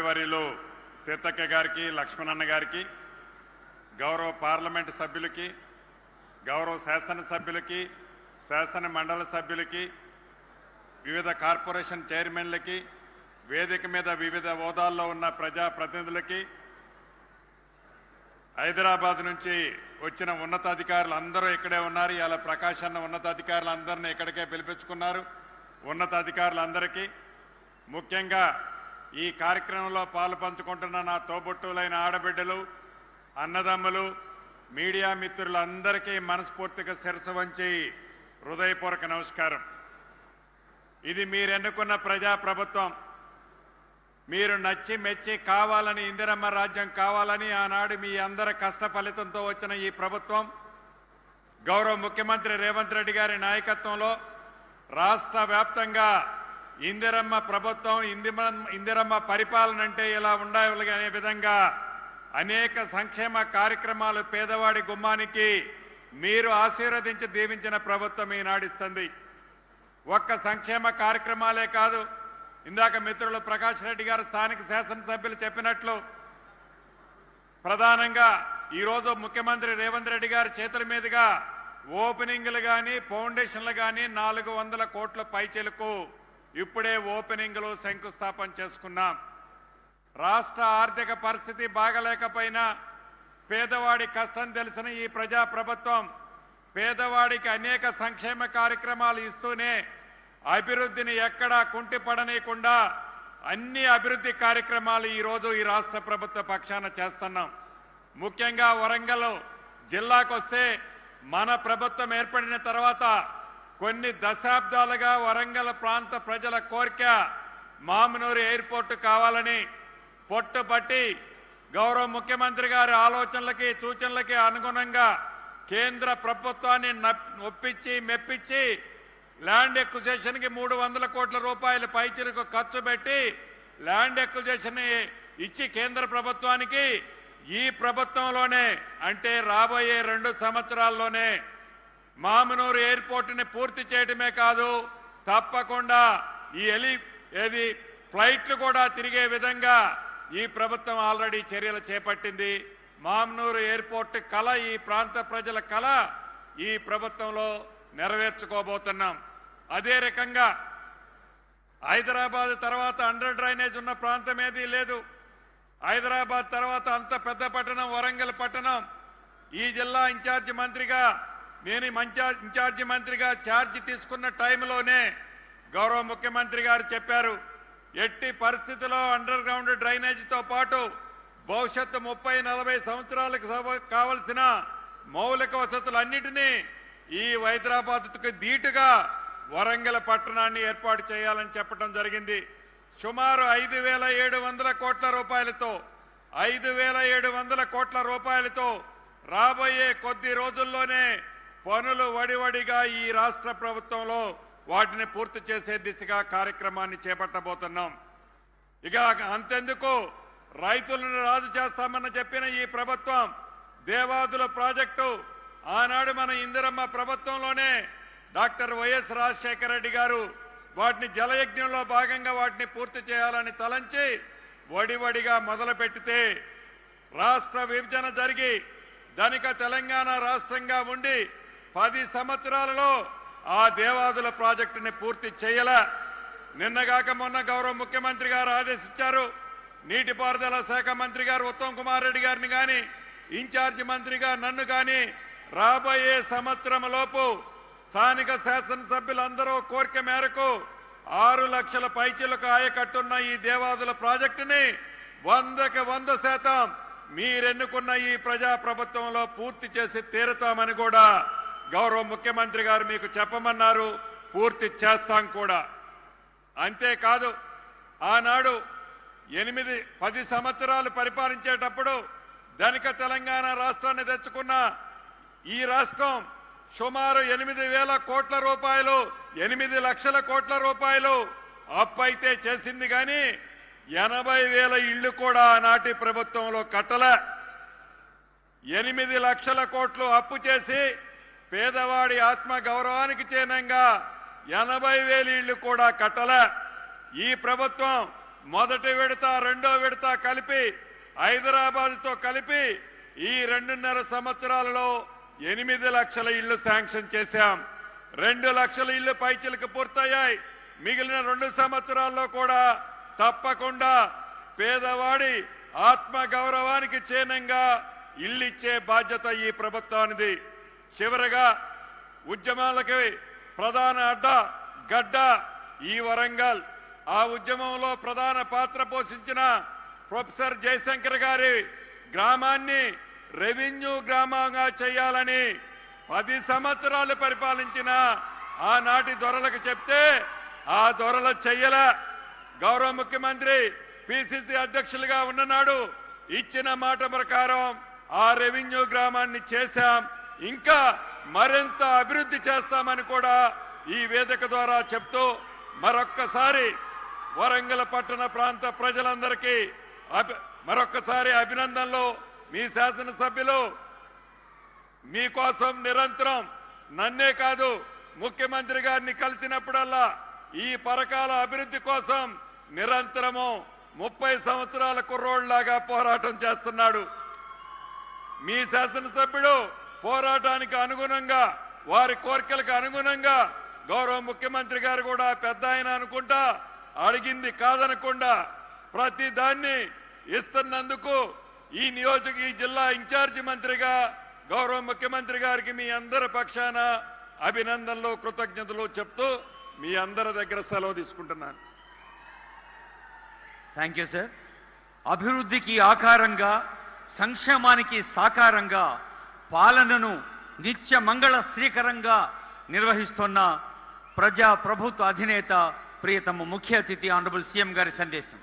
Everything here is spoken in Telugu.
మంత్రివర్యులు సీతక్క గారికి, లక్ష్మణన్న గారికి, గౌరవ పార్లమెంటు సభ్యులకి, గౌరవ శాసనసభ్యులకి, శాసన మండలి సభ్యులకి, వివిధ కార్పొరేషన్ చైర్మన్లకి, వేదిక మీద వివిధ హోదాల్లో ఉన్న ప్రజాప్రతినిధులకి, హైదరాబాద్ నుంచి వచ్చిన ఉన్నతాధికారులు అందరూ ఇక్కడే ఉన్నారు. ఇవాళ ప్రకాష్ అన్న ఉన్నతాధికారులందరినీ ఇక్కడికే పిలిపించుకున్నారు. ఉన్నతాధికారులందరికీ, ముఖ్యంగా ఈ కార్యక్రమంలో పాలు పంచుకుంటున్న నా తోబుట్టువులైన ఆడబిడ్డలు, అన్నదమ్ములు, మీడియా మిత్రులందరికీ మనస్ఫూర్తిగా శిరస్సు వంచి హృదయపూర్వక నమస్కారం. ఇది మీరు ఎన్నుకున్న ప్రజాప్రభుత్వం. మీరు నచ్చి మెచ్చి కావాలని, ఇందిరమ్మ రాజ్యం కావాలని ఆనాడు మీ అందరి కష్ట ఫలితంతో వచ్చిన ఈ ప్రభుత్వం గౌరవ ముఖ్యమంత్రి రేవంత్ రెడ్డి గారి నాయకత్వంలో రాష్ట్ర వ్యాప్తంగా ఇందిరమ్మ ప్రభుత్వం, ఇందిరమ్మ పరిపాలన అంటే ఇలా ఉండాలి అనే విధంగా అనేక సంక్షేమ కార్యక్రమాలు పేదవాడి గుమ్మానికి మీరు ఆశీర్వదించి దీవించిన ప్రభుత్వం ఈనాడిస్తుంది. ఒక్క సంక్షేమ కార్యక్రమాలే కాదు, ఇందాక మిత్రులు ప్రకాష్ రెడ్డి గారు స్థానిక శాసనసభ్యులు చెప్పినట్లు ప్రధానంగా ఈరోజు ముఖ్యమంత్రి రేవంత్ రెడ్డి గారి చేతుల మీదుగా ఓపెనింగ్లు కానీ, ఫౌండేషన్లు కానీ 400 కోట్ల పైచిలకు ఇప్పుడే ఓపెనింగ్లు, శంకుస్థాపన చేసుకున్నాం. రాష్ట్ర ఆర్థిక పరిస్థితి బాగలేకపోయినా పేదవాడి కష్టం తెలిసిన ఈ ప్రజాప్రభుత్వం పేదవాడికి అనేక సంక్షేమ కార్యక్రమాలు ఇస్తూనే అభివృద్ధిని ఎక్కడా కుంటిపడనీయకుండా అన్ని అభివృద్ధి కార్యక్రమాలు ఈరోజు ఈ రాష్ట్ర ప్రభుత్వ పక్షాన చేస్తున్నాం. ముఖ్యంగా వరంగల్ జిల్లాకు వస్తే మన ప్రభుత్వం ఏర్పడిన తర్వాత కొన్ని దశాబ్దాలుగా వరంగల్ ప్రాంత ప్రజల కోరిక మామునూరు ఎయిర్పోర్టు కావాలని పొట్టుపట్టి గౌరవ ముఖ్యమంత్రి గారి ఆలోచనలకి, సూచనలకి అనుగుణంగా కేంద్ర ప్రభుత్వాన్ని ఒప్పించి మెప్పించి ల్యాండ్ ఎక్విజిషన్కి 300 కోట్ల రూపాయల పైచిలకు ఖర్చు పెట్టి ల్యాండ్ ఎక్విజిషన్ ఇచ్చి కేంద్ర ప్రభుత్వానికి ఈ ప్రభుత్వంలోనే, అంటే రాబోయే 2 సంవత్సరాల్లోనే మామునూరు ఎయిర్పోర్టుని పూర్తి చేయడమే కాదు, తప్పకుండా ఈ ఫ్లైట్లు కూడా తిరిగే విధంగా ఈ ప్రభుత్వం ఆల్రెడీ చర్యలు చేపట్టింది. మామునూరు ఎయిర్పోర్టు కళ, ఈ ప్రాంత ప్రజల కళ ఈ ప్రభుత్వంలో నెరవేర్చుకోబోతున్నాం. అదే రకంగా హైదరాబాద్ తర్వాత అండర్ డ్రైనేజ్ ఉన్న ప్రాంతం ఏదీ లేదు. హైదరాబాద్ తర్వాత అంత పెద్ద పట్టణం వరంగల్ పట్టణం. ఈ జిల్లా ఇన్ఛార్జి మంత్రిగా నేను ఇన్ఛార్జి మంత్రిగా ఛార్జ్ తీసుకున్న టైంలోనే గౌరవ ముఖ్యమంత్రి గారు చెప్పారు, ఎట్టి పరిస్థితుల్లో అండర్ గ్రౌండ్ డ్రైనేజీతో పాటు భవిష్యత్తు 30-40 సంవత్సరాలకు కావలసిన మౌలిక వసతులన్నిటినీ ఈ హైదరాబాద్కు ధీటుగా వరంగల్ పట్టణాన్ని ఏర్పాటు చేయాలని చెప్పడం జరిగింది. సుమారు 5,700 కోట్ల రూపాయలతో 5,700 కోట్ల రూపాయలతో రాబోయే కొద్ది రోజుల్లోనే పనులు వడివడిగా ఈ రాష్ట్ర ప్రభుత్వంలో వాటిని పూర్తి చేసే దిశగా కార్యక్రమాన్ని చేపట్టబోతున్నాం. ఇక అంతెందుకు, రైతులను రాజు చేస్తామని చెప్పిన ఈ ప్రభుత్వం దేవాదుల ప్రాజెక్టు ఆనాడు మన ఇందిరమ్మ ప్రభుత్వంలోనే డాక్టర్ వైఎస్ రాజశేఖర రెడ్డి గారు వాటిని జలయజ్ఞంలో భాగంగా వాటిని పూర్తి చేయాలని తలంచి వడివడిగా మొదలుపెట్టితే రాష్ట్ర విభజన జరిగి ధనిక తెలంగాణ రాష్ట్రంగా ఉండి 10 సంవత్సరాలలో ఆ దేవాదుల ప్రాజెక్టుని పూర్తి చేయలే. నిన్నగాక మొన్న గౌరవ ముఖ్యమంత్రి గారు ఆదేశించారు, నీటిపారుదల శాఖ మంత్రి గారు ఉత్తమ్ కుమార్ రెడ్డి గారిని కానీ, ఇన్ఛార్జి మంత్రిగా నన్ను కానీ రాబోయే సంవత్సరం లోపు స్థానిక శాసనసభ్యులందరూ కోరిక మేరకు 6 లక్షల పైచిలకు ఆయకట్టున్న ఈ దేవాదుల ప్రాజెక్టుని 100కి 100% మీరెన్నుకున్న ఈ ప్రజాప్రభుత్వంలో పూర్తి చేసి తీరుతామని కూడా గౌరవ ముఖ్యమంత్రి గారు మీకు చెప్పమన్నారు. పూర్తి చేస్తాం కూడా. అంతేకాదు, ఆనాడు 8-10 సంవత్సరాలు పరిపాలించేటప్పుడు ధనిక తెలంగాణ రాష్ట్రాన్ని తెచ్చుకున్న ఈ రాష్ట్రం సుమారు 8,000 కోట్ల రూపాయలు, 8 లక్షల కోట్ల రూపాయలు అప్పు అయితే చేసింది. కానీ 80,000 ఇళ్లు కూడా ఆనాటి ప్రభుత్వంలో కట్టలే. 8 లక్షల కోట్లు అప్పు చేసి పేదవాడి ఆత్మ గౌరవానికి చిహ్నంగా 80,000 ఇళ్లు కూడా కట్టలే. ఈ ప్రభుత్వం మొదటి విడత, రెండో విడత, అంతా కలిపి హైదరాబాద్తో కలిపి ఈ 2.5 సంవత్సరాలలో 8 లక్షల ఇళ్లు శాంక్షన్ చేశాం. 2 లక్షల ఇళ్లు పైచిలకు పూర్తయ్యాయి. మిగిలిన 2 సంవత్సరాల్లో కూడా తప్పకుండా పేదవాడి ఆత్మ గౌరవానికి చిహ్నంగా ఇల్లు ఇచ్చే బాధ్యత ఈ ప్రభుత్వానిది. చివరగా ఉద్యమాలకి ప్రధాన గడ్డ ఈ వరంగల్. ఆ ఉద్యమంలో ప్రధాన పాత్ర పోషించిన ప్రొఫెసర్ జయశంకర్ గారి గ్రామాన్ని రెవెన్యూ గ్రామంగా చేయాలని 10 సంవత్సరాలు పరిపాలించిన ఆనాటి దొరలకు చెప్తే ఆ దొరలు చెయ్యలే. గౌరవ ముఖ్యమంత్రి పిసిసి అధ్యక్షులుగా ఉన్ననాడు ఇచ్చిన మాట ప్రకారం ఆ రెవెన్యూ గ్రామాన్ని చేశాం. ఇంకా మరింత అభివృద్ధి చేస్తామని కూడా ఈ వేదిక ద్వారా చెప్తూ మరొక్కసారి వరంగల్ పట్టణ ప్రాంత ప్రజలందరికీ మరొక్కసారి అభినందనలు. మీ శాసనసభ్యులు మీకోసం నిరంతరం నన్నే కాదు ముఖ్యమంత్రి గారిని కలిసినప్పుడల్లా ఈ పరకాల అభివృద్ధి కోసం నిరంతరము 30 సంవత్సరాల కుర్రోళ్లాగా పోరాటం చేస్తున్నాడు. మీ శాసనసభ్యుడు పోరాటానికి అనుగుణంగా వారి కోరికలకు అనుగుణంగా గౌరవ ముఖ్యమంత్రి గారు కూడా పెద్ద ఆయన అనుకుంటా అడిగింది కాదనకుండా ప్రతి దాన్ని ఇస్తున్నందుకు ఈ జిల్లా ఇన్ఛార్జి మంత్రిగా గౌరవ ముఖ్యమంత్రి గారికి మీ అందరి పక్షాన అభినందనలు కృతజ్ఞతలు చెప్తూ మీ అందరి దగ్గర సెలవు తీసుకుంటున్నాను. Thank you sir. అభివృద్ధికి ఆకారంగా సంక్షేమానికి సాకారంగా పాలనను నిత్య మంగళ శ్రీకరంగా నిర్వహిస్తున్న ప్రజా ప్రభుత్వ అధినేత ప్రియతమ ముఖ్య అతిథి ఆనరబుల్ సీఎం గారి సందేశం.